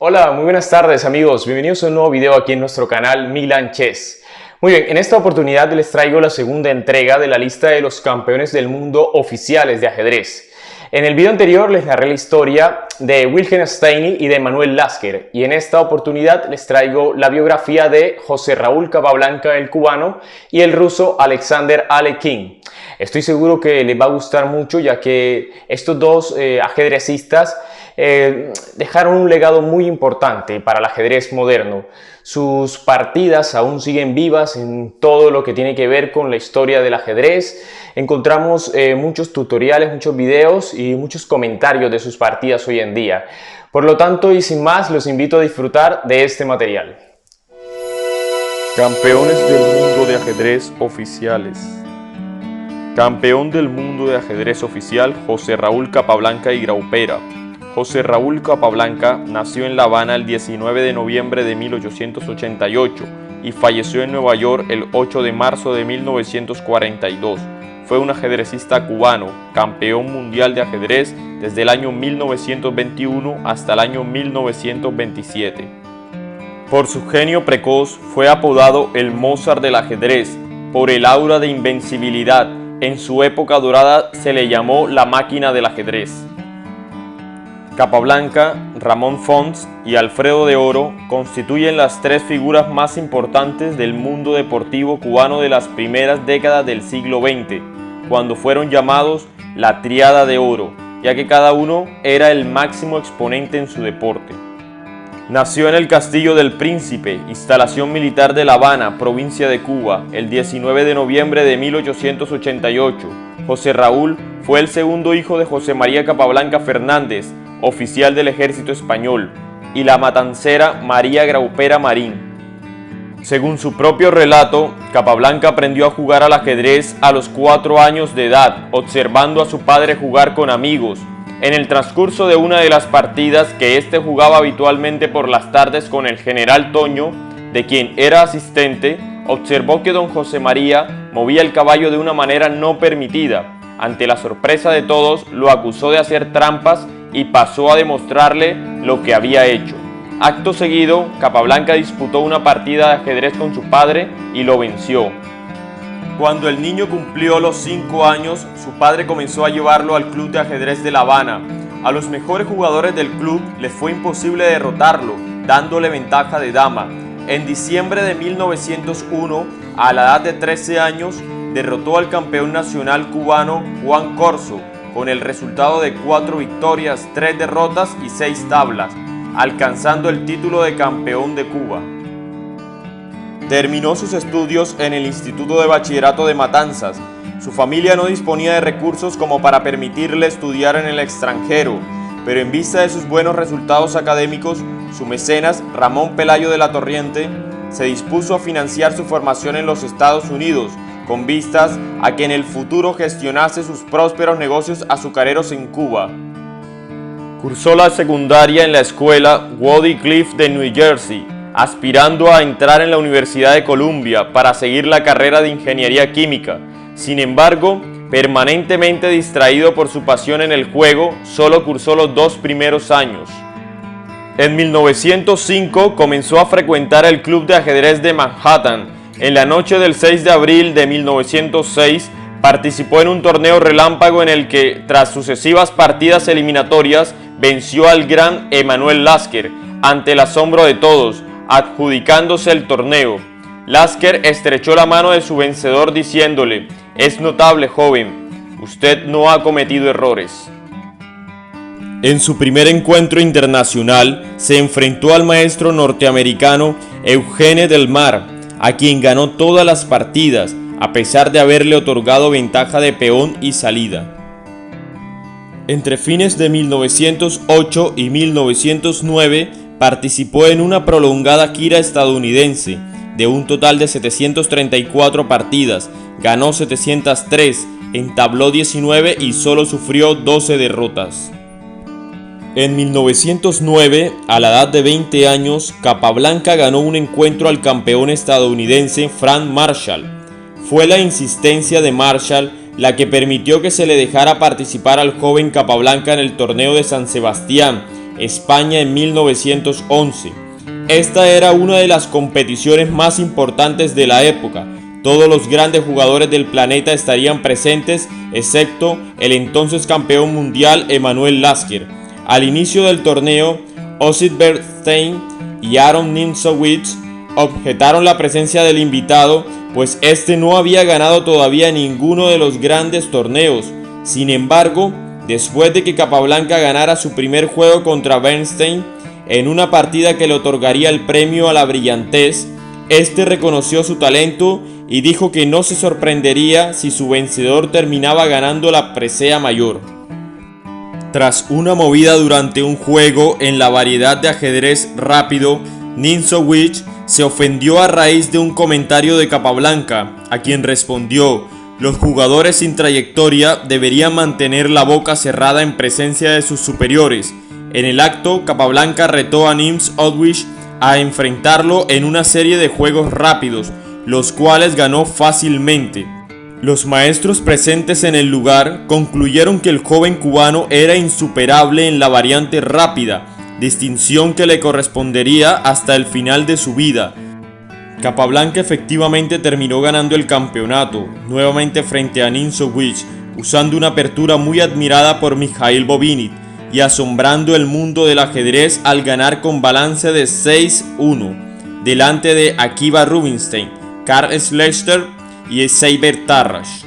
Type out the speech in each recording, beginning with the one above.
Hola, muy buenas tardes amigos, bienvenidos a un nuevo video aquí en nuestro canal Milan Chess. Muy bien, en esta oportunidad les traigo la segunda entrega de la lista de los campeones del mundo oficiales de ajedrez. En el video anterior les narré la historia de Wilhelm Steiny y de Manuel Lasker, y en esta oportunidad les traigo la biografía de José Raúl Capablanca, el cubano, y el ruso Alexander Alekhine. Estoy seguro que les va a gustar mucho, ya que estos dos ajedrecistas dejaron un legado muy importante para el ajedrez moderno. Sus partidas aún siguen vivas en todo lo que tiene que ver con la historia del ajedrez. Encontramos muchos tutoriales, muchos videos y muchos comentarios de sus partidas hoy en día. Por lo tanto, y sin más, los invito a disfrutar de este material. Campeones del mundo de ajedrez oficiales. Campeón del mundo de ajedrez oficial José Raúl Capablanca y Graupera. José Raúl Capablanca nació en La Habana el 19 de noviembre de 1888 y falleció en Nueva York el 8 de marzo de 1942. Fue un ajedrecista cubano, campeón mundial de ajedrez desde el año 1921 hasta el año 1927. Por su genio precoz fue apodado el Mozart del ajedrez, por el aura de invencibilidad. En su época dorada se le llamó la máquina del ajedrez. Capablanca, Ramón Fons y Alfredo de Oro constituyen las tres figuras más importantes del mundo deportivo cubano de las primeras décadas del siglo XX, cuando fueron llamados la Tríada de Oro, ya que cada uno era el máximo exponente en su deporte. Nació en el Castillo del Príncipe, instalación militar de La Habana, provincia de Cuba, el 19 de noviembre de 1888. José Raúl fue el segundo hijo de José María Capablanca Fernández, oficial del ejército español, y la matancera María Graupera Marín. Según su propio relato, Capablanca aprendió a jugar al ajedrez a los 4 años de edad, observando a su padre jugar con amigos. En el transcurso de una de las partidas que éste jugaba habitualmente por las tardes con el general Toño, de quien era asistente, observó que don José María movía el caballo de una manera no permitida. Ante la sorpresa de todos, lo acusó de hacer trampas y pasó a demostrarle lo que había hecho. Acto seguido, Capablanca disputó una partida de ajedrez con su padre y lo venció. Cuando el niño cumplió los 5 años, su padre comenzó a llevarlo al club de ajedrez de La Habana. A los mejores jugadores del club les fue imposible derrotarlo, dándole ventaja de dama. En diciembre de 1901, a la edad de 13 años, derrotó al campeón nacional cubano Juan Corzo, con el resultado de 4 victorias, 3 derrotas y 6 tablas, alcanzando el título de campeón de Cuba. Terminó sus estudios en el Instituto de Bachillerato de Matanzas. Su familia no disponía de recursos como para permitirle estudiar en el extranjero, pero en vista de sus buenos resultados académicos, su mecenas, Ramón Pelayo de la Torriente, se dispuso a financiar su formación en los Estados Unidos, con vistas a que en el futuro gestionase sus prósperos negocios azucareros en Cuba. Cursó la secundaria en la escuela Woody Cliff de New Jersey, aspirando a entrar en la Universidad de Columbia para seguir la carrera de ingeniería química. Sin embargo, permanentemente distraído por su pasión en el juego, solo cursó los 2 primeros años. En 1905 comenzó a frecuentar el Club de Ajedrez de Manhattan. En la noche del 6 de abril de 1906 participó en un torneo relámpago en el que, tras sucesivas partidas eliminatorias, venció al gran Emanuel Lasker, ante el asombro de todos, adjudicándose el torneo. Lasker estrechó la mano de su vencedor diciéndole: «Es notable, joven, usted no ha cometido errores». En su primer encuentro internacional se enfrentó al maestro norteamericano Eugene Del Mar, a quien ganó todas las partidas, a pesar de haberle otorgado ventaja de peón y salida. Entre fines de 1908 y 1909 participó en una prolongada gira estadounidense. De un total de 734 partidas, ganó 703, entabló 19 y solo sufrió 12 derrotas. En 1909, a la edad de 20 años, Capablanca ganó un encuentro al campeón estadounidense Frank Marshall. Fue la insistencia de Marshall la que permitió que se le dejara participar al joven Capablanca en el torneo de San Sebastián, España en 1911. Esta era una de las competiciones más importantes de la época. Todos los grandes jugadores del planeta estarían presentes, excepto el entonces campeón mundial Emanuel Lasker. Al inicio del torneo, Osip Bernstein y Aaron Nimzowitsch objetaron la presencia del invitado, pues este no había ganado todavía ninguno de los grandes torneos. Sin embargo, después de que Capablanca ganara su primer juego contra Bernstein, en una partida que le otorgaría el premio a la brillantez, este reconoció su talento y dijo que no se sorprendería si su vencedor terminaba ganando la presea mayor. Tras una movida durante un juego en la variedad de ajedrez rápido, Nimzowitsch se ofendió a raíz de un comentario de Capablanca, a quien respondió: los jugadores sin trayectoria deberían mantener la boca cerrada en presencia de sus superiores. En el acto, Capablanca retó a Nimzowitsch a enfrentarlo en una serie de juegos rápidos, los cuales ganó fácilmente. Los maestros presentes en el lugar concluyeron que el joven cubano era insuperable en la variante rápida, distinción que le correspondería hasta el final de su vida. Capablanca efectivamente terminó ganando el campeonato, nuevamente frente a Nimzowitsch, usando una apertura muy admirada por Mikhail Bobinit y asombrando el mundo del ajedrez al ganar con balance de 6-1, delante de Akiva Rubinstein, Karl Schlechter y Seiber Tarrasch.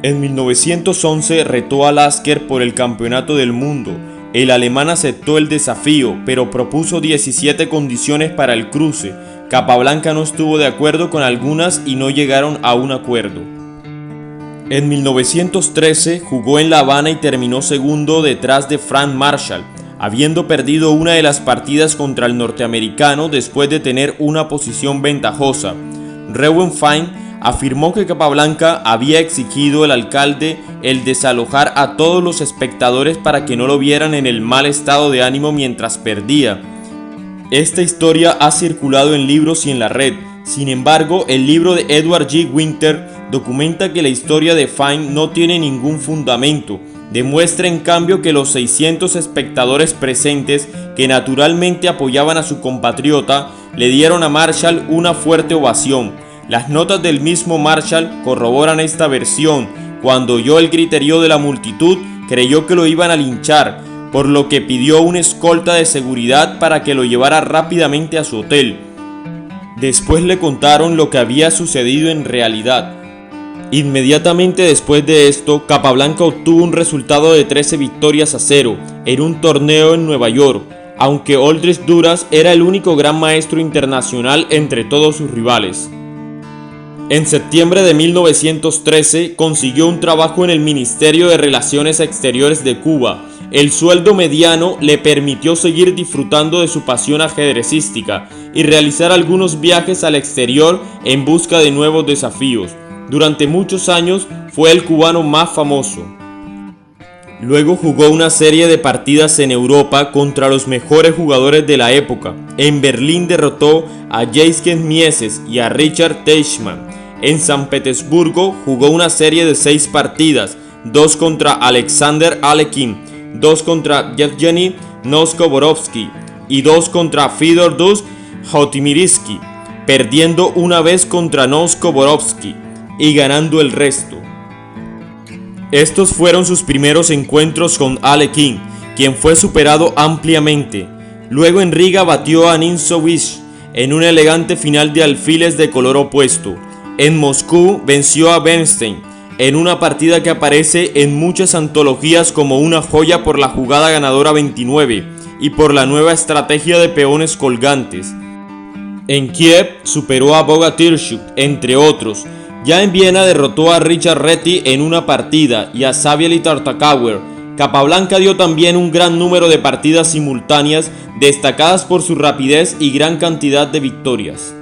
En 1911 retó a Lasker por el campeonato del mundo. El alemán aceptó el desafío, pero propuso 17 condiciones para el cruce. Capablanca no estuvo de acuerdo con algunas y no llegaron a un acuerdo. En 1913 jugó en La Habana y terminó segundo detrás de Frank Marshall, habiendo perdido una de las partidas contra el norteamericano después de tener una posición ventajosa. Reubenfein afirmó que Capablanca había exigido al alcalde el desalojar a todos los espectadores para que no lo vieran en el mal estado de ánimo mientras perdía. Esta historia ha circulado en libros y en la red. Sin embargo, el libro de Edward G. Winter documenta que la historia de Fein no tiene ningún fundamento. Demuestra en cambio que los 600 espectadores presentes, que naturalmente apoyaban a su compatriota, le dieron a Marshall una fuerte ovación. Las notas del mismo Marshall corroboran esta versión. Cuando oyó el griterío de la multitud, creyó que lo iban a linchar, por lo que pidió una escolta de seguridad para que lo llevara rápidamente a su hotel. Después le contaron lo que había sucedido en realidad. Inmediatamente después de esto, Capablanca obtuvo un resultado de 13-0 en un torneo en Nueva York, aunque Aldrich Duras era el único gran maestro internacional entre todos sus rivales. En septiembre de 1913 consiguió un trabajo en el Ministerio de Relaciones Exteriores de Cuba. El sueldo mediano le permitió seguir disfrutando de su pasión ajedrecística y realizar algunos viajes al exterior en busca de nuevos desafíos. Durante muchos años fue el cubano más famoso. Luego jugó una serie de partidas en Europa contra los mejores jugadores de la época. En Berlín derrotó a Jacques Mieses y a Richard Teichmann. En San Petersburgo jugó una serie de 6 partidas, 2 contra Alexander Alekhine, 2 contra Yevgeny Nosko-Borovsky y 2 contra Fyodor Khotmyrsky, perdiendo una vez contra Nosko-Borovsky y ganando el resto. Estos fueron sus primeros encuentros con Alekhine, quien fue superado ampliamente. Luego en Riga batió a Nimzowitsch en un elegante final de alfiles de color opuesto. En Moscú venció a Bernstein en una partida que aparece en muchas antologías como una joya por la jugada ganadora 29 y por la nueva estrategia de peones colgantes. En Kiev superó a Bogatyrskyj, entre otros. Ya en Viena derrotó a Richard Reti en una partida y a Savielly Tartakower. Capablanca dio también un gran número de partidas simultáneas, destacadas por su rapidez y gran cantidad de victorias.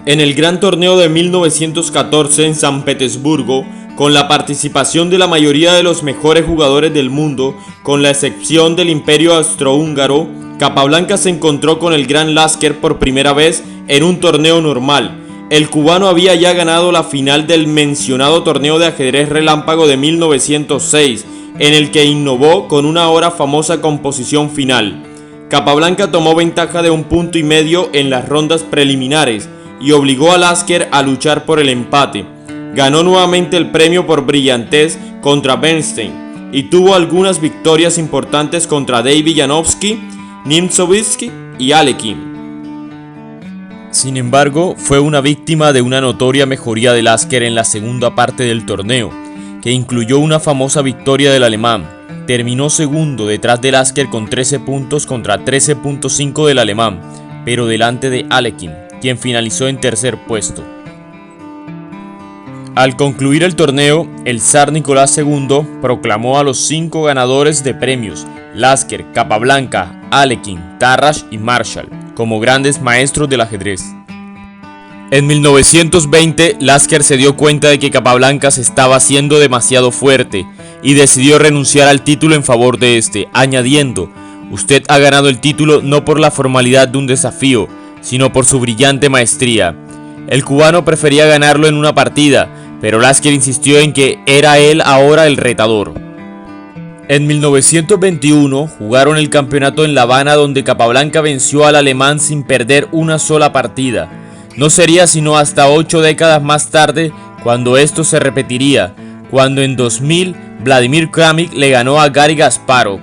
En el gran torneo de 1914 en San Petersburgo, con la participación de la mayoría de los mejores jugadores del mundo, con la excepción del Imperio Austrohúngaro, Capablanca se encontró con el gran Lasker por primera vez en un torneo normal. El cubano había ya ganado la final del mencionado torneo de ajedrez relámpago de 1906, en el que innovó con una ahora famosa composición final. Capablanca tomó ventaja de 1,5 puntos en las rondas preliminares y obligó a Lasker a luchar por el empate. Ganó nuevamente el premio por brillantez contra Bernstein y tuvo algunas victorias importantes contra David Janowski, Nimzowitsch y Alekhine. Sin embargo, fue una víctima de una notoria mejoría de Lasker en la segunda parte del torneo, que incluyó una famosa victoria del alemán. Terminó segundo detrás de Lasker con 13 puntos contra 13.5 del alemán, pero delante de Alekhine, quien finalizó en tercer puesto. Al concluir el torneo, el zar Nicolás II proclamó a los 5 ganadores de premios, Lasker, Capablanca, Alekhine, Tarrasch y Marshall, como grandes maestros del ajedrez. En 1920, Lasker se dio cuenta de que Capablanca se estaba haciendo demasiado fuerte y decidió renunciar al título en favor de este, añadiendo: "Usted ha ganado el título no por la formalidad de un desafío, sino por su brillante maestría". El cubano prefería ganarlo en una partida, pero Lasker insistió en que era él ahora el retador. En 1921 jugaron el campeonato en La Habana, donde Capablanca venció al alemán sin perder una sola partida. No sería sino hasta 8 décadas más tarde cuando esto se repetiría, cuando en 2000 Vladimir Kramnik le ganó a Garry Kasparov.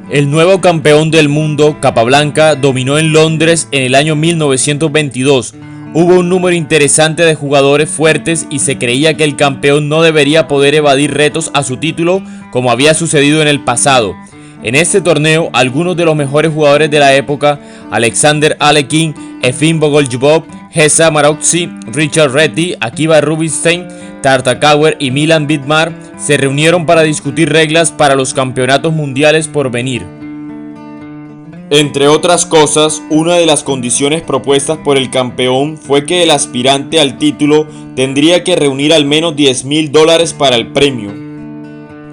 El nuevo campeón del mundo, Capablanca, dominó en Londres en el año 1922. Hubo un número interesante de jugadores fuertes y se creía que el campeón no debería poder evadir retos a su título como había sucedido en el pasado. En este torneo, algunos de los mejores jugadores de la época, Alexander Alekhine, Efim Bogoljubov, Geza Maroczy, Richard Reti, Akiva Rubinstein, Tartakower y Milan Vidmar, se reunieron para discutir reglas para los campeonatos mundiales por venir. Entre otras cosas, una de las condiciones propuestas por el campeón fue que el aspirante al título tendría que reunir al menos $10,000 para el premio.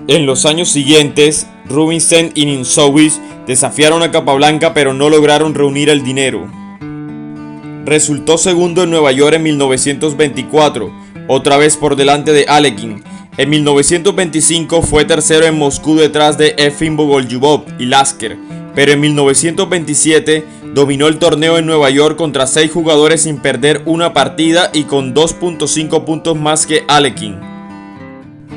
En los años siguientes, Rubinstein y Nimzowitsch desafiaron a Capablanca, pero no lograron reunir el dinero. Resultó segundo en Nueva York en 1924, otra vez por delante de Alekhine. En 1925 fue tercero en Moscú detrás de Efim Bogoljubov y Lasker, pero en 1927 dominó el torneo en Nueva York contra 6 jugadores sin perder una partida y con 2.5 puntos más que Alekhine.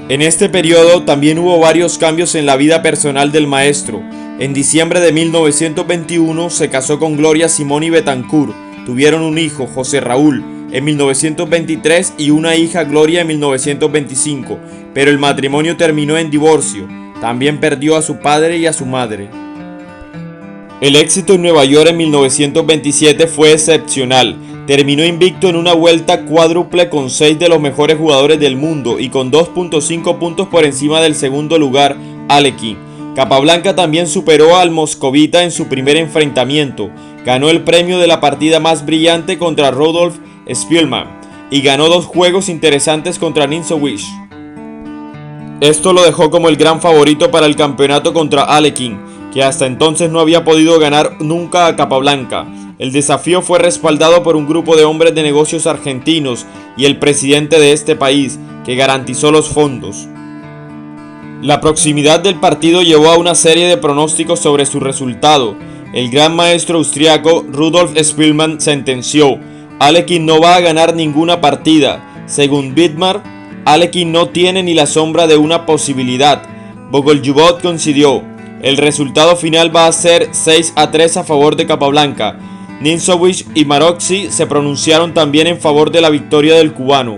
En este periodo también hubo varios cambios en la vida personal del maestro. En diciembre de 1921 se casó con Gloria Simoni Betancourt. Tuvieron un hijo, José Raúl, en 1923 y una hija, Gloria, en 1925, pero el matrimonio terminó en divorcio. También perdió a su padre y a su madre. El éxito en Nueva York en 1927 fue excepcional. Terminó invicto en una vuelta cuádruple con 6 de los mejores jugadores del mundo y con 2.5 puntos por encima del segundo lugar, Alekhine. Capablanca también superó al moscovita en su primer enfrentamiento. Ganó el premio de la partida más brillante contra Rudolf Spielmann y ganó 2 juegos interesantes contra Nimzowitsch. Esto lo dejó como el gran favorito para el campeonato contra Alekhine, que hasta entonces no había podido ganar nunca a Capablanca. El desafío fue respaldado por un grupo de hombres de negocios argentinos y el presidente de este país, que garantizó los fondos. La proximidad del partido llevó a una serie de pronósticos sobre su resultado. El gran maestro austriaco Rudolf Spielmann sentenció: Alekhine no va a ganar ninguna partida. Según Vidmar, Alekhine no tiene ni la sombra de una posibilidad. Bogoljubov coincidió: el resultado final va a ser 6-3 a favor de Capablanca. Nimzowitsch y Maroczy se pronunciaron también en favor de la victoria del cubano.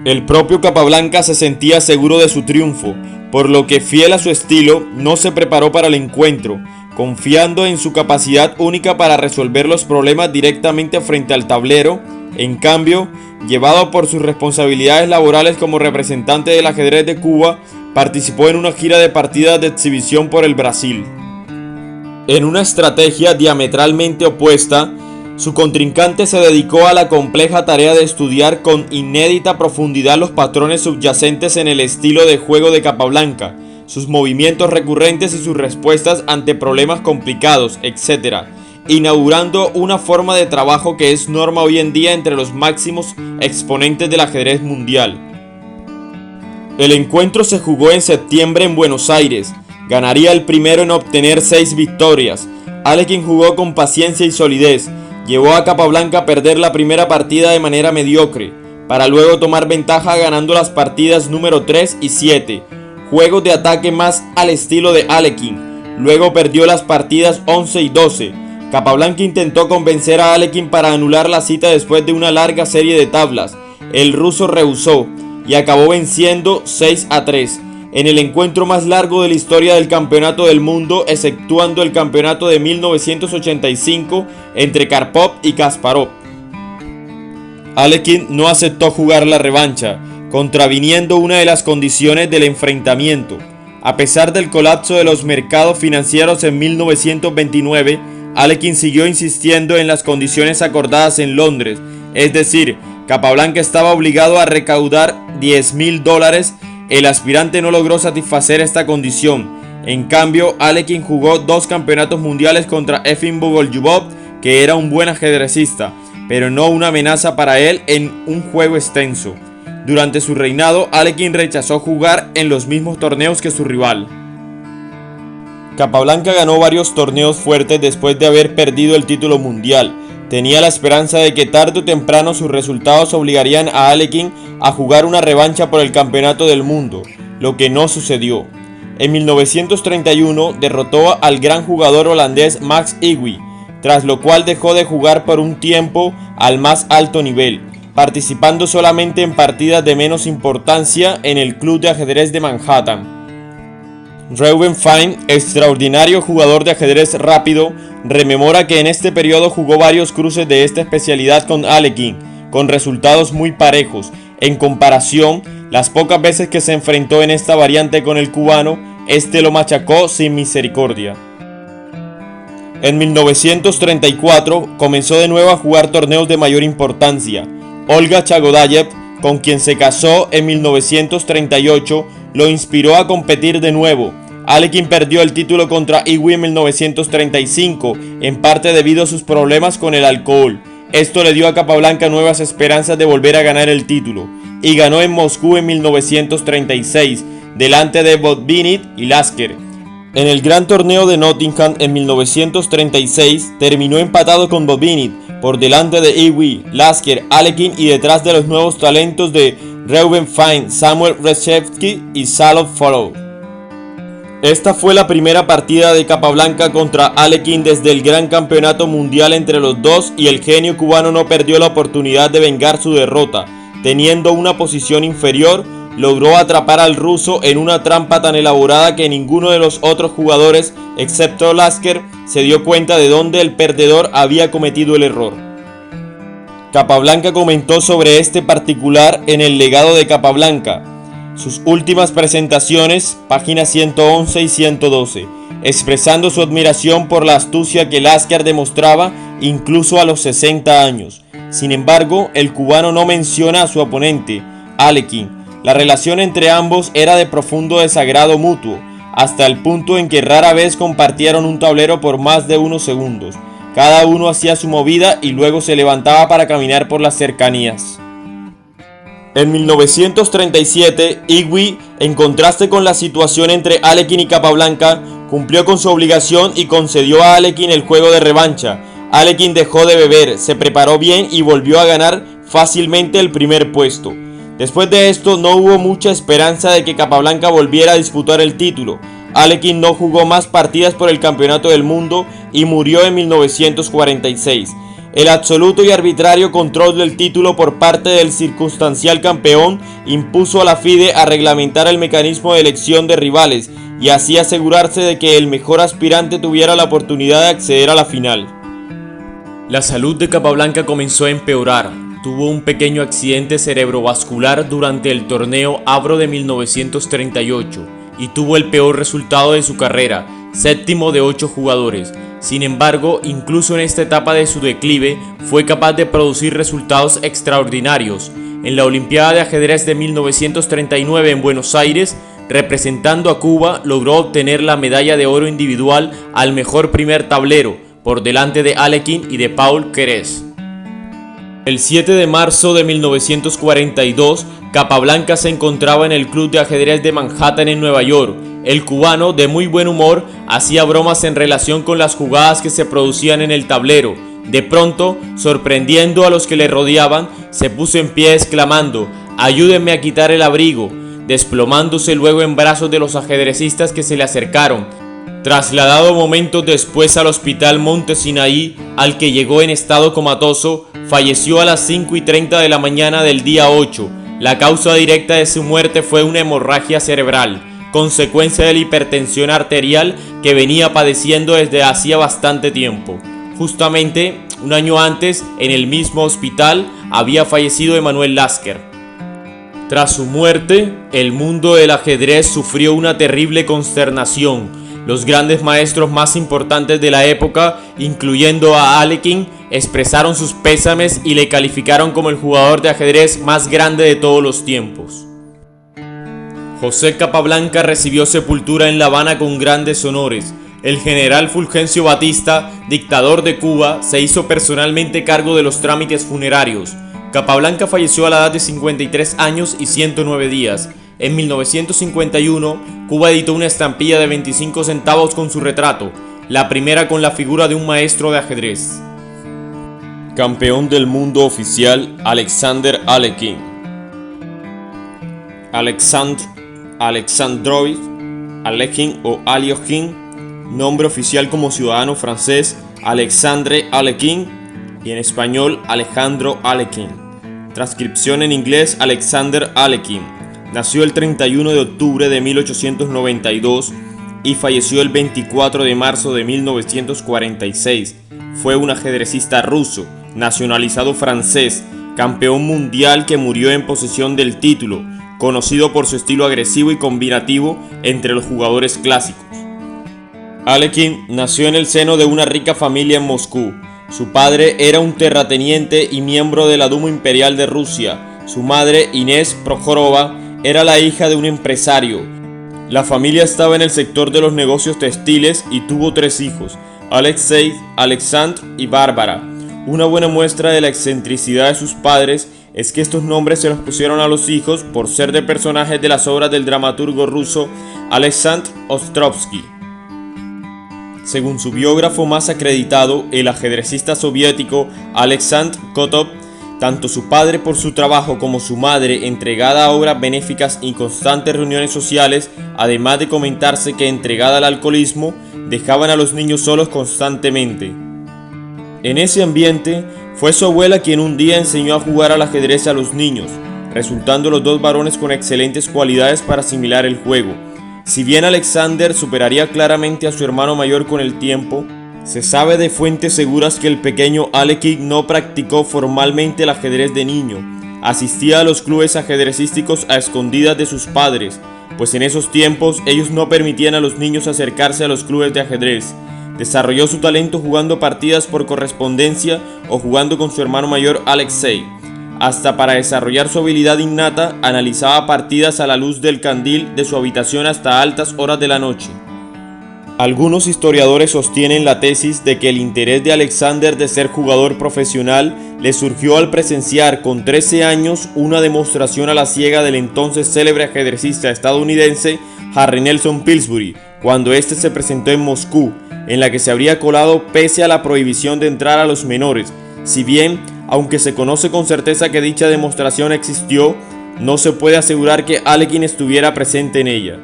El propio Capablanca se sentía seguro de su triunfo, por lo que, fiel a su estilo, no se preparó para el encuentro, confiando en su capacidad única para resolver los problemas directamente frente al tablero. En cambio, llevado por sus responsabilidades laborales como representante del ajedrez de Cuba, participó en una gira de partidas de exhibición por el Brasil. En una estrategia diametralmente opuesta, su contrincante se dedicó a la compleja tarea de estudiar con inédita profundidad los patrones subyacentes en el estilo de juego de Capablanca, sus movimientos recurrentes y sus respuestas ante problemas complicados, etc., inaugurando una forma de trabajo que es norma hoy en día entre los máximos exponentes del ajedrez mundial. El encuentro se jugó en septiembre en Buenos Aires. Ganaría el primero en obtener 6 victorias. Alekhine jugó con paciencia y solidez. Llevó a Capablanca a perder la primera partida de manera mediocre, para luego tomar ventaja ganando las partidas número 3 y 7. Juegos de ataque más al estilo de Alekhine. Luego perdió las partidas 11 y 12. Capablanca intentó convencer a Alekhine para anular la cita después de una larga serie de tablas. El ruso rehusó y acabó venciendo 6-3 en el encuentro más largo de la historia del campeonato del mundo, exceptuando el campeonato de 1985 entre Karpov y Kasparov. Alekhine no aceptó jugar la revancha, contraviniendo una de las condiciones del enfrentamiento. A pesar del colapso de los mercados financieros en 1929, Alekhine siguió insistiendo en las condiciones acordadas en Londres, es decir, Capablanca estaba obligado a recaudar $10.000. El aspirante no logró satisfacer esta condición. En cambio, Alekhine jugó 2 campeonatos mundiales contra Efim Bogolyubov, que era un buen ajedrecista, pero no una amenaza para él en un juego extenso. Durante su reinado, Alekhine rechazó jugar en los mismos torneos que su rival. Capablanca ganó varios torneos fuertes después de haber perdido el título mundial. Tenía la esperanza de que tarde o temprano sus resultados obligarían a Alekhine a jugar una revancha por el campeonato del mundo, lo que no sucedió. En 1931 derrotó al gran jugador holandés Max Euwe, tras lo cual dejó de jugar por un tiempo al más alto nivel, participando solamente en partidas de menos importancia en el Club de Ajedrez de Manhattan. Reuben Fine, extraordinario jugador de ajedrez rápido, rememora que en este periodo jugó varios cruces de esta especialidad con Alekhine, con resultados muy parejos. En comparación, las pocas veces que se enfrentó en esta variante con el cubano, este lo machacó sin misericordia. En 1934 comenzó de nuevo a jugar torneos de mayor importancia. Olga Chagodayev, con quien se casó en 1938, lo inspiró a competir de nuevo. Alekhine perdió el título contra Euwe en 1935, en parte debido a sus problemas con el alcohol. Esto le dio a Capablanca nuevas esperanzas de volver a ganar el título, y ganó en Moscú en 1936, delante de Botvinnik y Lasker. En el gran torneo de Nottingham en 1936 terminó empatado con Botvinnik, por delante de Euwe, Lasker, Alekhine y detrás de los nuevos talentos de Reuben Fine, Samuel Reshevsky y Salov Follow. Esta fue la primera partida de Capablanca contra Alekhine desde el gran campeonato mundial entre los dos, y el genio cubano no perdió la oportunidad de vengar su derrota. Teniendo una posición inferior, logró atrapar al ruso en una trampa tan elaborada que ninguno de los otros jugadores, excepto Lasker, se dio cuenta de dónde el perdedor había cometido el error. Capablanca comentó sobre este particular en El legado de Capablanca, sus últimas presentaciones, páginas 111 y 112, expresando su admiración por la astucia que Lasker demostraba incluso a los 60 años. Sin embargo, el cubano no menciona a su oponente, Alekhine. La relación entre ambos era de profundo desagrado mutuo, hasta el punto en que rara vez compartieron un tablero por más de unos segundos. Cada uno hacía su movida y luego se levantaba para caminar por las cercanías. En 1937, Euwe, en contraste con la situación entre Alekhine y Capablanca, cumplió con su obligación y concedió a Alekhine el juego de revancha. Alekhine dejó de beber, se preparó bien y volvió a ganar fácilmente el primer puesto. Después de esto no hubo mucha esperanza de que Capablanca volviera a disputar el título. Alekhine no jugó más partidas por el campeonato del mundo y murió en 1946. El absoluto y arbitrario control del título por parte del circunstancial campeón impuso a la FIDE a reglamentar el mecanismo de elección de rivales y así asegurarse de que el mejor aspirante tuviera la oportunidad de acceder a la final. La salud de Capablanca comenzó a empeorar. Tuvo un pequeño accidente cerebrovascular durante el torneo Avro de 1938 y tuvo el peor resultado de su carrera, séptimo de 8 jugadores. Sin embargo, incluso en esta etapa de su declive, fue capaz de producir resultados extraordinarios. En la Olimpiada de Ajedrez de 1939 en Buenos Aires, representando a Cuba, logró obtener la medalla de oro individual al mejor primer tablero, por delante de Alekhine y de Paul Keres. El 7 de marzo de 1942, Capablanca se encontraba en el Club de Ajedrez de Manhattan en Nueva York. El cubano, de muy buen humor, hacía bromas en relación con las jugadas que se producían en el tablero. De pronto, sorprendiendo a los que le rodeaban, se puso en pie exclamando: «Ayúdenme a quitar el abrigo», desplomándose luego en brazos de los ajedrecistas que se le acercaron. Trasladado momentos después al hospital Monte Sinaí, al que llegó en estado comatoso, falleció a las 5:30 de la mañana del día 8. La causa directa de su muerte fue una hemorragia cerebral, consecuencia de la hipertensión arterial que venía padeciendo desde hacía bastante tiempo. Justamente un año antes, en el mismo hospital, había fallecido Emanuel Lasker. Tras su muerte, el mundo del ajedrez sufrió una terrible consternación. Los grandes maestros más importantes de la época, incluyendo a Alekhine, expresaron sus pésames y le calificaron como el jugador de ajedrez más grande de todos los tiempos. José Capablanca recibió sepultura en La Habana con grandes honores. El general Fulgencio Batista, dictador de Cuba, se hizo personalmente cargo de los trámites funerarios. Capablanca falleció a la edad de 53 años y 109 días. En 1951, Cuba editó una estampilla de 25 centavos con su retrato, la primera con la figura de un maestro de ajedrez. Campeón del mundo oficial, Alexander Alekhine. Alexandrovich Alekhine o Aliokhin, nombre oficial como ciudadano francés, Alexandre Alekhine, y en español Alejandro Alekhine. Transcripción en inglés, Alexander Alekhine. Nació el 31 de octubre de 1892 y falleció el 24 de marzo de 1946. Fue un ajedrecista ruso, nacionalizado francés, campeón mundial que murió en posesión del título, conocido por su estilo agresivo y combinativo entre los jugadores clásicos. Alekhine nació en el seno de una rica familia en Moscú. Su padre era un terrateniente y miembro de la Duma Imperial de Rusia. Su madre, Inés Prokhorova, era la hija de un empresario. La familia estaba en el sector de los negocios textiles y tuvo 3 hijos, Alexei, Alexandr y Bárbara. Una buena muestra de la excentricidad de sus padres es que estos nombres se los pusieron a los hijos por ser de personajes de las obras del dramaturgo ruso Alexandr Ostrovsky. Según su biógrafo más acreditado, el ajedrecista soviético Alexandr Kotov, tanto su padre por su trabajo como su madre entregada a obras benéficas y constantes reuniones sociales, además de comentarse que entregada al alcoholismo, dejaban a los niños solos constantemente. En ese ambiente, fue su abuela quien un día enseñó a jugar al ajedrez a los niños, resultando los 2 varones con excelentes cualidades para asimilar el juego. Si bien Alexander superaría claramente a su hermano mayor con el tiempo, se sabe de fuentes seguras que el pequeño Alekhine no practicó formalmente el ajedrez de niño. Asistía a los clubes ajedrecísticos a escondidas de sus padres, pues en esos tiempos ellos no permitían a los niños acercarse a los clubes de ajedrez. Desarrolló su talento jugando partidas por correspondencia o jugando con su hermano mayor Alexei. Hasta para desarrollar su habilidad innata, analizaba partidas a la luz del candil de su habitación hasta altas horas de la noche. Algunos historiadores sostienen la tesis de que el interés de Alexander de ser jugador profesional le surgió al presenciar con 13 años una demostración a la ciega del entonces célebre ajedrecista estadounidense Harry Nelson Pillsbury, cuando este se presentó en Moscú, en la que se habría colado pese a la prohibición de entrar a los menores. Si bien, aunque se conoce con certeza que dicha demostración existió, no se puede asegurar que Alekhine estuviera presente en ella.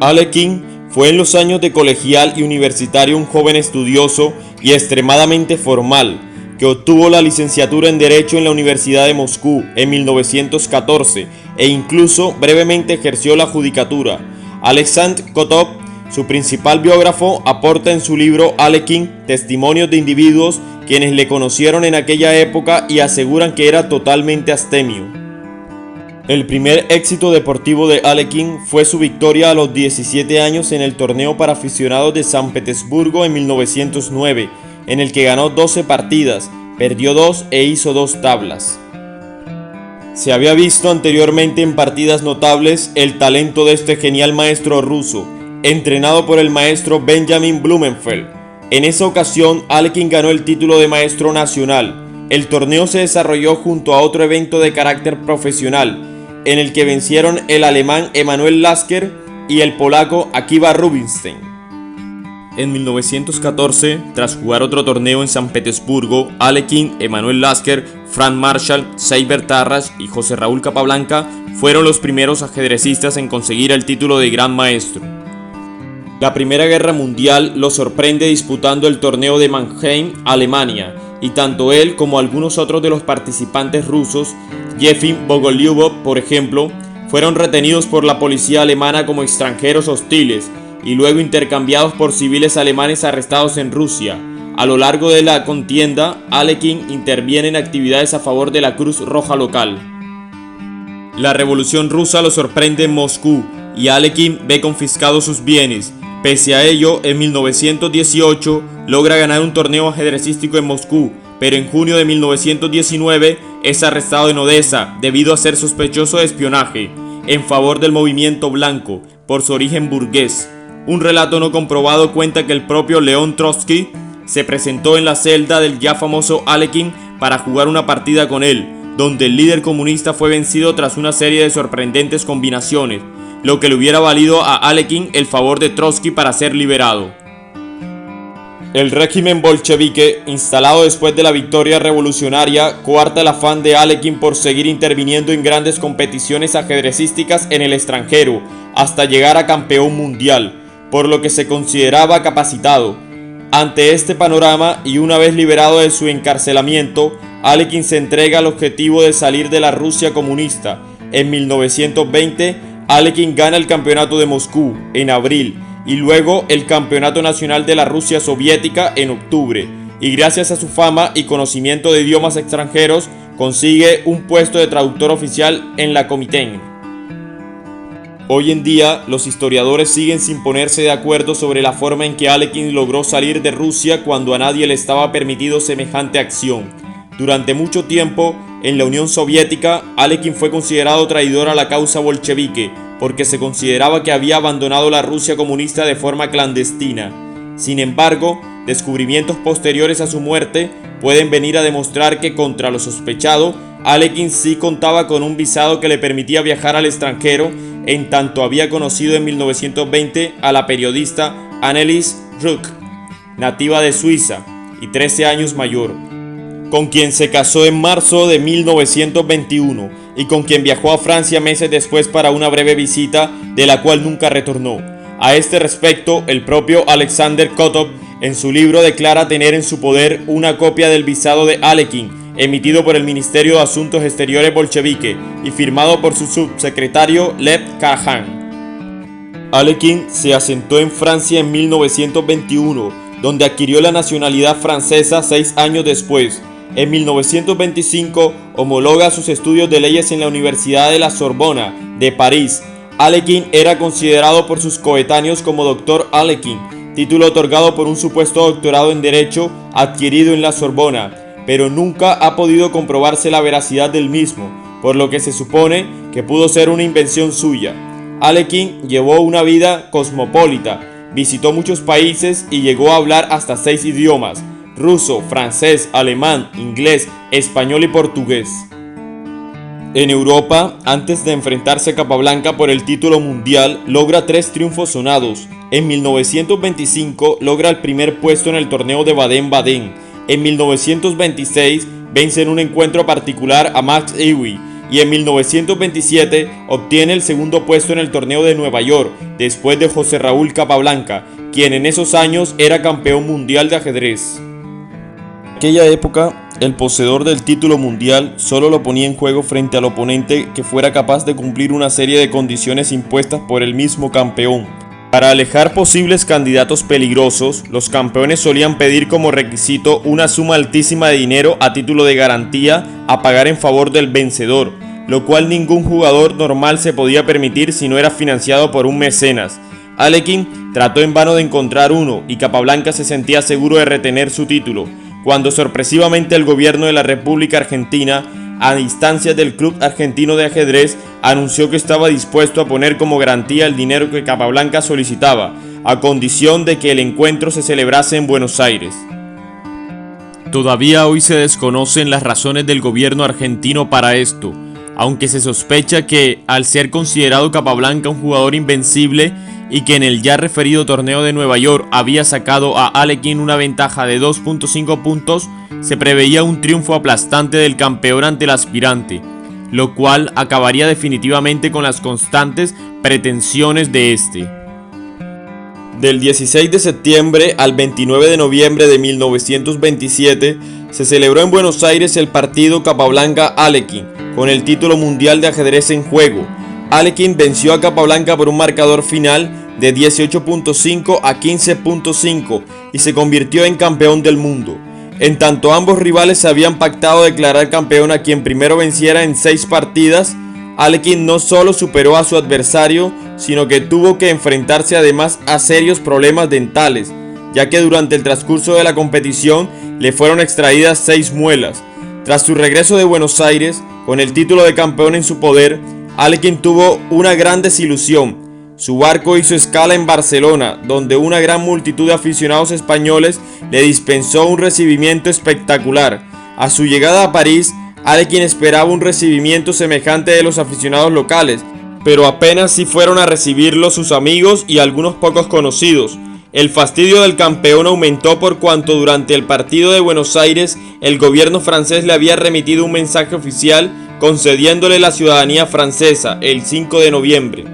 Alekhine fue en los años de colegial y universitario un joven estudioso y extremadamente formal, que obtuvo la licenciatura en Derecho en la Universidad de Moscú en 1914 e incluso brevemente ejerció la judicatura. Alexandr Kotov, su principal biógrafo, aporta en su libro Alekhine testimonios de individuos quienes le conocieron en aquella época y aseguran que era totalmente abstemio. El primer éxito deportivo de Alekhine fue su victoria a los 17 años en el torneo para aficionados de San Petersburgo en 1909, en el que ganó 12 partidas, perdió 2 e hizo 2 tablas. Se había visto anteriormente en partidas notables el talento de este genial maestro ruso, entrenado por el maestro Benjamin Blumenfeld. En esa ocasión, Alekhine ganó el título de maestro nacional. El torneo se desarrolló junto a otro evento de carácter profesional, en el que vencieron el alemán Emanuel Lasker y el polaco Akiva Rubinstein. En 1914, tras jugar otro torneo en San Petersburgo, Alekhine, Emanuel Lasker, Frank Marshall, Seibert Tarrasch y José Raúl Capablanca fueron los primeros ajedrecistas en conseguir el título de Gran Maestro. La Primera Guerra Mundial lo sorprende disputando el torneo de Mannheim, Alemania, y tanto él como algunos otros de los participantes rusos, Yefim Bogolyubov, por ejemplo, fueron retenidos por la policía alemana como extranjeros hostiles y luego intercambiados por civiles alemanes arrestados en Rusia. A lo largo de la contienda, Alekhine interviene en actividades a favor de la Cruz Roja local. La Revolución Rusa lo sorprende en Moscú y Alekhine ve confiscados sus bienes. Pese a ello, en 1918 logra ganar un torneo ajedrecístico en Moscú, pero en junio de 1919 es arrestado en Odessa debido a ser sospechoso de espionaje en favor del movimiento blanco por su origen burgués. Un relato no comprobado cuenta que el propio León Trotsky se presentó en la celda del ya famoso Alekhine para jugar una partida con él, donde el líder comunista fue vencido tras una serie de sorprendentes combinaciones, lo que le hubiera valido a Alekhine el favor de Trotsky para ser liberado. El régimen bolchevique, instalado después de la victoria revolucionaria, coarta el afán de Alekhine por seguir interviniendo en grandes competiciones ajedrecísticas en el extranjero, hasta llegar a campeón mundial, por lo que se consideraba capacitado. Ante este panorama, y una vez liberado de su encarcelamiento, Alekhine se entrega al objetivo de salir de la Rusia comunista. En 1920, Alekhine gana el campeonato de Moscú en abril y luego el campeonato nacional de la Rusia soviética en octubre, y gracias a su fama y conocimiento de idiomas extranjeros consigue un puesto de traductor oficial en la Comintern. Hoy en día, los historiadores siguen sin ponerse de acuerdo sobre la forma en que Alekhine logró salir de Rusia cuando a nadie le estaba permitido semejante acción. Durante mucho tiempo, en la Unión Soviética, Alekhine fue considerado traidor a la causa bolchevique, porque se consideraba que había abandonado la Rusia comunista de forma clandestina. Sin embargo, descubrimientos posteriores a su muerte pueden venir a demostrar que, contra lo sospechado, Alekhine sí contaba con un visado que le permitía viajar al extranjero, en tanto había conocido en 1920 a la periodista Annelies Ruck, nativa de Suiza y 13 años mayor, con quien se casó en marzo de 1921 y con quien viajó a Francia meses después para una breve visita, de la cual nunca retornó. A este respecto, el propio Alexander Kotov en su libro declara tener en su poder una copia del visado de Alekhine, emitido por el Ministerio de Asuntos Exteriores bolchevique y firmado por su subsecretario Lev Karajan. Alekhine se asentó en Francia en 1921, donde adquirió la nacionalidad francesa 6 años después. En 1925 homologa sus estudios de leyes en la Universidad de la Sorbona de París. Alekhine era considerado por sus coetáneos como Doctor Alekhine, título otorgado por un supuesto doctorado en Derecho adquirido en la Sorbona, pero nunca ha podido comprobarse la veracidad del mismo, por lo que se supone que pudo ser una invención suya. Alekhine llevó una vida cosmopolita, visitó muchos países y llegó a hablar hasta 6 idiomas: ruso, francés, alemán, inglés, español y portugués. En Europa, antes de enfrentarse a Capablanca por el título mundial, logra 3 triunfos sonados. En 1925 logra el primer puesto en el torneo de Baden-Baden. En 1926 vence en un encuentro particular a Max Euwe y en 1927 obtiene el segundo puesto en el torneo de Nueva York, después de José Raúl Capablanca, quien en esos años era campeón mundial de ajedrez. En aquella época, el poseedor del título mundial solo lo ponía en juego frente al oponente que fuera capaz de cumplir una serie de condiciones impuestas por el mismo campeón. Para alejar posibles candidatos peligrosos, los campeones solían pedir como requisito una suma altísima de dinero a título de garantía a pagar en favor del vencedor, lo cual ningún jugador normal se podía permitir si no era financiado por un mecenas. Alekhine trató en vano de encontrar uno y Capablanca se sentía seguro de retener su título, cuando sorpresivamente el gobierno de la República Argentina, a instancias del Club Argentino de Ajedrez, anunció que estaba dispuesto a poner como garantía el dinero que Capablanca solicitaba, a condición de que el encuentro se celebrase en Buenos Aires. Todavía hoy se desconocen las razones del gobierno argentino para esto, aunque se sospecha que, al ser considerado Capablanca un jugador invencible y que en el ya referido torneo de Nueva York había sacado a Alekhine una ventaja de 2.5 puntos, se preveía un triunfo aplastante del campeón ante el aspirante, lo cual acabaría definitivamente con las constantes pretensiones de este. Del 16 de septiembre al 29 de noviembre de 1927 se celebró en Buenos Aires el partido Capablanca-Alekhine, con el título mundial de ajedrez en juego. Alekhine venció a Capablanca por un marcador final de 18.5 a 15.5 y se convirtió en campeón del mundo. En tanto ambos rivales se habían pactado declarar campeón a quien primero venciera en 6 partidas, Alekhine no solo superó a su adversario, sino que tuvo que enfrentarse además a serios problemas dentales, ya que durante el transcurso de la competición le fueron extraídas 6 muelas. Tras su regreso de Buenos Aires, con el título de campeón en su poder, Alekhine tuvo una gran desilusión. Su barco hizo escala en Barcelona, donde una gran multitud de aficionados españoles le dispensó un recibimiento espectacular. A su llegada a París, Alekhine esperaba un recibimiento semejante de los aficionados locales, pero apenas si fueron a recibirlo sus amigos y algunos pocos conocidos. El fastidio del campeón aumentó por cuanto durante el partido de Buenos Aires el gobierno francés le había remitido un mensaje oficial concediéndole la ciudadanía francesa el 5 de noviembre.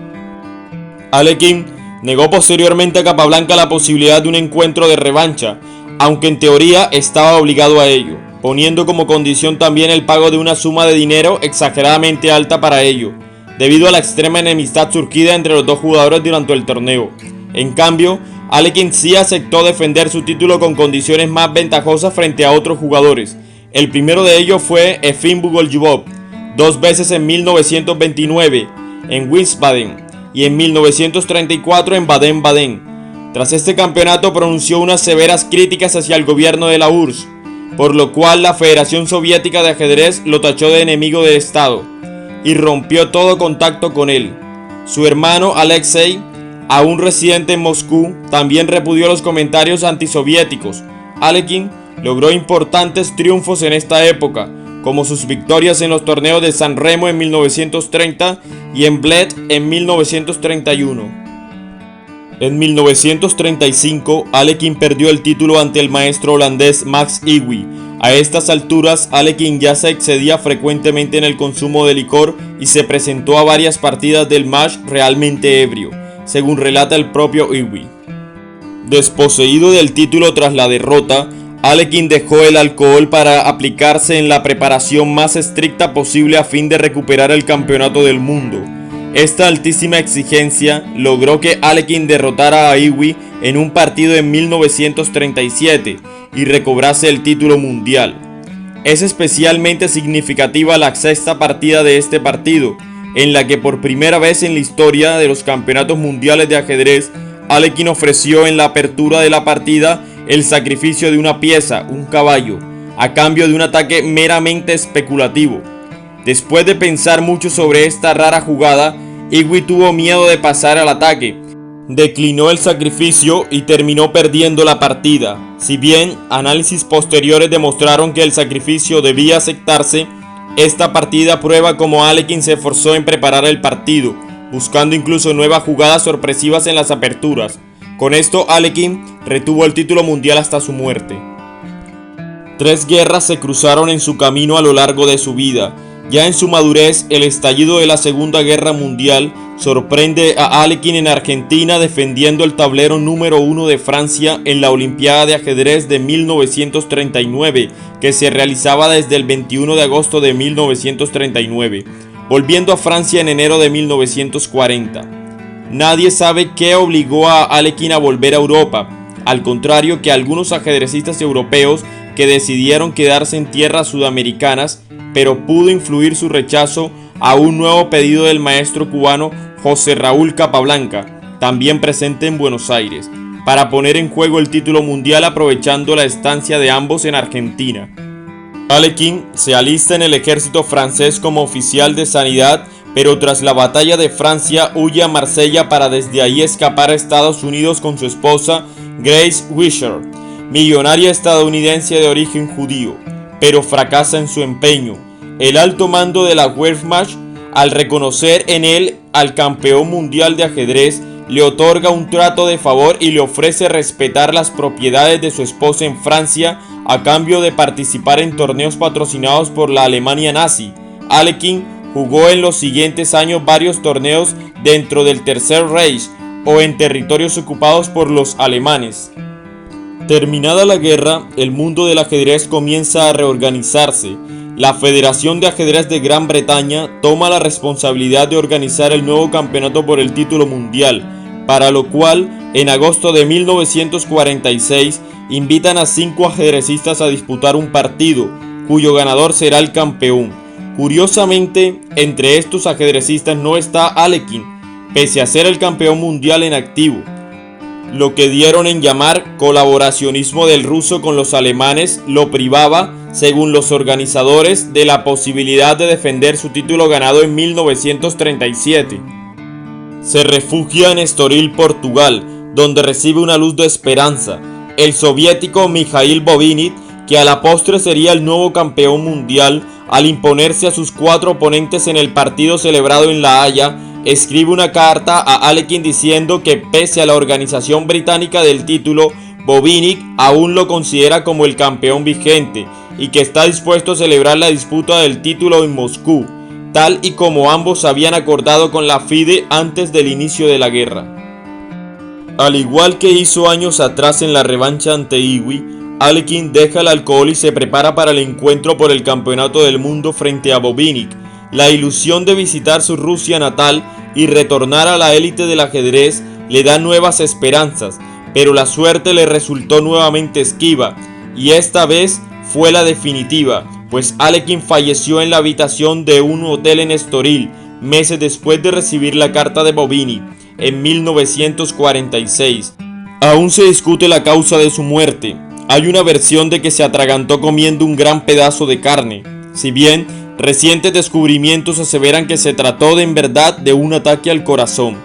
Alekhine negó posteriormente a Capablanca la posibilidad de un encuentro de revancha, aunque en teoría estaba obligado a ello, poniendo como condición también el pago de una suma de dinero exageradamente alta para ello, debido a la extrema enemistad surgida entre los dos jugadores durante el torneo. En cambio, Alekhine sí aceptó defender su título con condiciones más ventajosas frente a otros jugadores. El primero de ellos fue Efim Bugolyubov, 2 veces en 1929 en Wiesbaden y en 1934 en Baden-Baden. Tras este campeonato pronunció unas severas críticas hacia el gobierno de la URSS, por lo cual la Federación Soviética de Ajedrez lo tachó de enemigo de Estado y rompió todo contacto con él. Su hermano Alexei, aún residente en Moscú, también repudió los comentarios antisoviéticos. Alekhine logró importantes triunfos en esta época, como sus victorias en los torneos de San Remo en 1930 y en Bled en 1931. En 1935, Alekhine perdió el título ante el maestro holandés Max Euwe. A estas alturas, Alekhine ya se excedía frecuentemente en el consumo de licor y se presentó a varias partidas del match realmente ebrio, según relata el propio Euwe. Desposeído del título tras la derrota, Alekhine dejó el alcohol para aplicarse en la preparación más estricta posible a fin de recuperar el campeonato del mundo. Esta altísima exigencia logró que Alekhine derrotara a Euwe en un partido en 1937 y recobrase el título mundial. Es especialmente significativa la 6ª partida de este partido, en la que por primera vez en la historia de los campeonatos mundiales de ajedrez, Alekhine ofreció en la apertura de la partida el sacrificio de una pieza, un caballo, a cambio de un ataque meramente especulativo. Después de pensar mucho sobre esta rara jugada, Euwe tuvo miedo de pasar al ataque, declinó el sacrificio y terminó perdiendo la partida. Si bien análisis posteriores demostraron que el sacrificio debía aceptarse, esta partida prueba cómo Alekhine se esforzó en preparar el partido, buscando incluso nuevas jugadas sorpresivas en las aperturas. Con esto, Alekhine retuvo el título mundial hasta su muerte. 3 guerras se cruzaron en su camino a lo largo de su vida. Ya en su madurez, el estallido de la Segunda Guerra Mundial sorprende a Alekhine en Argentina defendiendo el tablero número 1 de Francia en la Olimpiada de Ajedrez de 1939, que se realizaba desde el 21 de agosto de 1939, volviendo a Francia en enero de 1940. Nadie sabe qué obligó a Alekhine a volver a Europa, al contrario que algunos ajedrecistas europeos que decidieron quedarse en tierras sudamericanas, pero pudo influir su rechazo a un nuevo pedido del maestro cubano José Raúl Capablanca, también presente en Buenos Aires, para poner en juego el título mundial aprovechando la estancia de ambos en Argentina. Alekhine se alista en el ejército francés como oficial de sanidad, pero tras la batalla de Francia huye a Marsella para desde ahí escapar a Estados Unidos con su esposa Grace Wisher. millonaria estadounidense de origen judío, pero fracasa en su empeño. El alto mando de la Wehrmacht, al reconocer en él al campeón mundial de ajedrez, le otorga un trato de favor y le ofrece respetar las propiedades de su esposa en Francia a cambio de participar en torneos patrocinados por la Alemania nazi. Alekhine jugó en los siguientes años varios torneos dentro del Tercer Reich o en territorios ocupados por los alemanes. Terminada la guerra, el mundo del ajedrez comienza a reorganizarse. La Federación de Ajedrez de Gran Bretaña toma la responsabilidad de organizar el nuevo campeonato por el título mundial, para lo cual, en agosto de 1946, invitan a 5 ajedrecistas a disputar un partido, cuyo ganador será el campeón. Curiosamente, entre estos ajedrecistas no está Alekhine, pese a ser el campeón mundial en activo. Lo que dieron en llamar colaboracionismo del ruso con los alemanes lo privaba, según los organizadores, de la posibilidad de defender su título ganado en 1937. Se refugia en Estoril, Portugal, donde recibe una luz de esperanza. El soviético Mikhail Bobinit, que a la postre sería el nuevo campeón mundial, al imponerse a sus 4 oponentes en el partido celebrado en La Haya, escribe una carta a Alekhine diciendo que pese a la organización británica del título, Bobinit aún lo considera como el campeón vigente y que está dispuesto a celebrar la disputa del título en Moscú, tal y como ambos habían acordado con la FIDE antes del inicio de la guerra. Al igual que hizo años atrás en la revancha ante Iwi, Alekhine deja el alcohol y se prepara para el encuentro por el campeonato del mundo frente a Bobinit. La ilusión de visitar su Rusia natal y retornar a la élite del ajedrez le da nuevas esperanzas, pero la suerte le resultó nuevamente esquiva, y esta vez fue la definitiva, pues Alekhine falleció en la habitación de un hotel en Estoril, meses después de recibir la carta de Bobinit, en 1946. Aún se discute la causa de su muerte. Hay una versión de que se atragantó comiendo un gran pedazo de carne, si bien recientes descubrimientos aseveran que se trató en verdad de un ataque al corazón.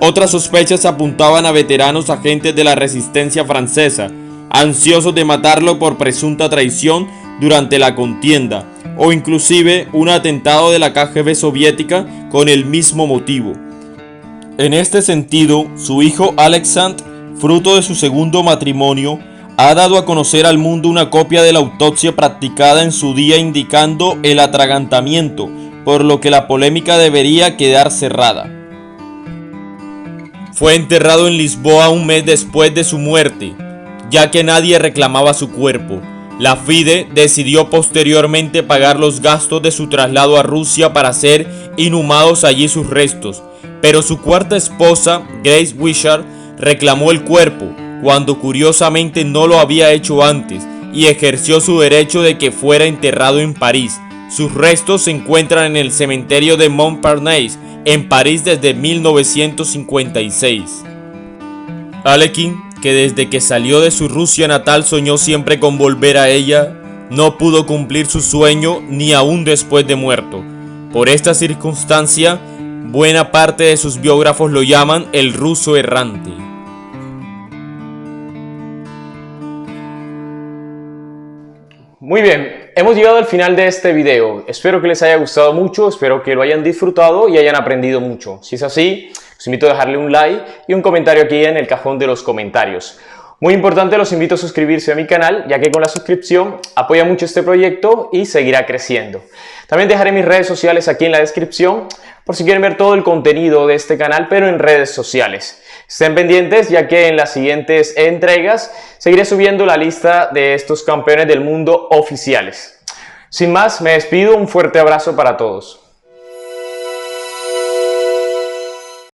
Otras sospechas apuntaban a veteranos agentes de la resistencia francesa, ansiosos de matarlo por presunta traición durante la contienda, o inclusive un atentado de la KGB soviética con el mismo motivo. En este sentido, su hijo Alexandre, fruto de su segundo matrimonio, ha dado a conocer al mundo una copia de la autopsia practicada en su día indicando el atragantamiento, por lo que la polémica debería quedar cerrada. Fue enterrado en Lisboa un mes después de su muerte, ya que nadie reclamaba su cuerpo. La FIDE decidió posteriormente pagar los gastos de su traslado a Rusia para ser inhumados allí sus restos, pero su cuarta esposa, Grace Wishart, reclamó el cuerpo, cuando curiosamente no lo había hecho antes, y ejerció su derecho de que fuera enterrado en París. Sus restos se encuentran en el cementerio de Montparnasse, en París desde 1956. Alekhine, que desde que salió de su Rusia natal soñó siempre con volver a ella, no pudo cumplir su sueño ni aún después de muerto. Por esta circunstancia, buena parte de sus biógrafos lo llaman el ruso errante. Muy bien, hemos llegado al final de este video. Espero que les haya gustado mucho, espero que lo hayan disfrutado y hayan aprendido mucho. Si es así, os invito a dejarle un like y un comentario aquí en el cajón de los comentarios. Muy importante, los invito a suscribirse a mi canal, ya que con la suscripción apoya mucho este proyecto y seguirá creciendo. También dejaré mis redes sociales aquí en la descripción, por si quieren ver todo el contenido de este canal, pero en redes sociales. Estén pendientes, ya que en las siguientes entregas seguiré subiendo la lista de estos campeones del mundo oficiales. Sin más, me despido, un fuerte abrazo para todos.